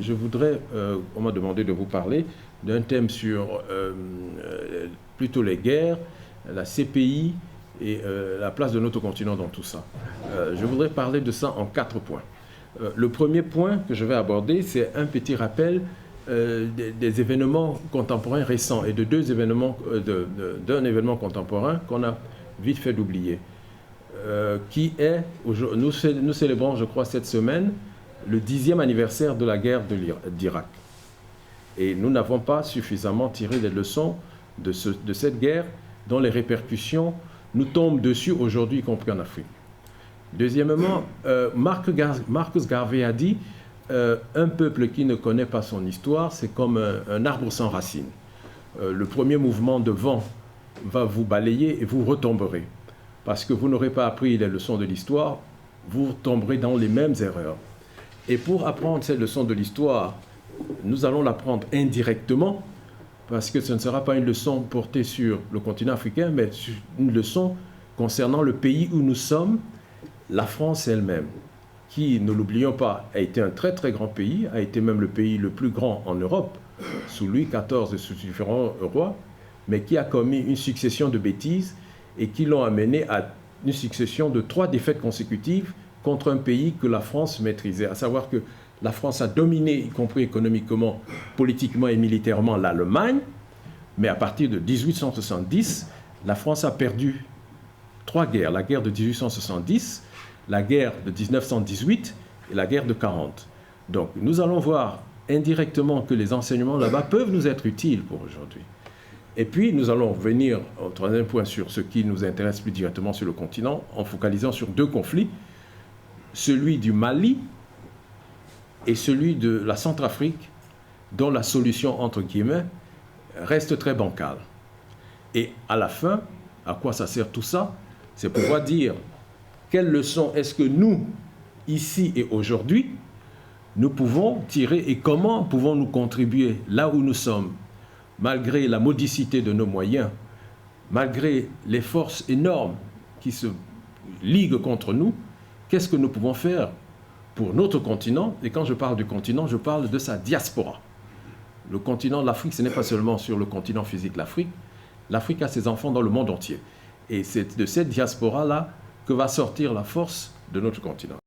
je voudrais, on m'a demandé de vous parler d'un thème sur plutôt les guerres, la CPI et la place de notre continent dans tout ça. Je voudrais parler de ça en 4 points. Le premier point que je vais aborder, c'est un petit rappel des événements contemporains récents et de d'un événement contemporain qu'on a vite fait d'oublier, qui est, nous célébrons, je crois, cette semaine, le 10e anniversaire de la guerre d'Irak. Et nous n'avons pas suffisamment tiré des leçons de cette guerre dont les répercussions nous tombent dessus aujourd'hui, y compris en Afrique. Deuxièmement, Marcus Garvey a dit un peuple qui ne connaît pas son histoire, c'est comme un arbre sans racines. Le premier mouvement de vent va vous balayer et vous retomberez. Parce que vous n'aurez pas appris les leçons de l'histoire, vous tomberez dans les mêmes erreurs. Et pour apprendre ces leçons de l'histoire, nous allons l'apprendre indirectement, parce que ce ne sera pas une leçon portée sur le continent africain, mais une leçon concernant le pays où nous sommes, la France elle-même, qui, ne l'oublions pas, a été un très très grand pays, a été même le pays le plus grand en Europe, sous Louis XIV et sous différents rois, mais qui a commis une succession de bêtises et qui l'ont amené à une succession de 3 défaites consécutives contre un pays que la France maîtrisait, à savoir que la France a dominé, y compris économiquement, politiquement et militairement, l'Allemagne, mais à partir de 1870, la France a perdu 3 guerres. La guerre de 1870, la guerre de 1918 et la guerre de 40. Donc nous allons voir indirectement que les enseignements là-bas peuvent nous être utiles pour aujourd'hui. Et puis nous allons venir au 3e point sur ce qui nous intéresse plus directement sur le continent, en focalisant sur 2 conflits, celui du Mali et celui de la Centrafrique, dont la solution, entre guillemets, reste très bancale. Et à la fin, à quoi ça sert tout ça? C'est pouvoir dire quelles leçons est-ce que nous, ici et aujourd'hui, nous pouvons tirer et comment pouvons-nous contribuer là où nous sommes, malgré la modicité de nos moyens, malgré les forces énormes qui se liguent contre nous, qu'est-ce que nous pouvons faire pour notre continent? Et quand je parle du continent, je parle de sa diaspora. Le continent de l'Afrique, ce n'est pas seulement sur le continent physique l'Afrique. L'Afrique a ses enfants dans le monde entier. Et c'est de cette diaspora-là que va sortir la force de notre continent.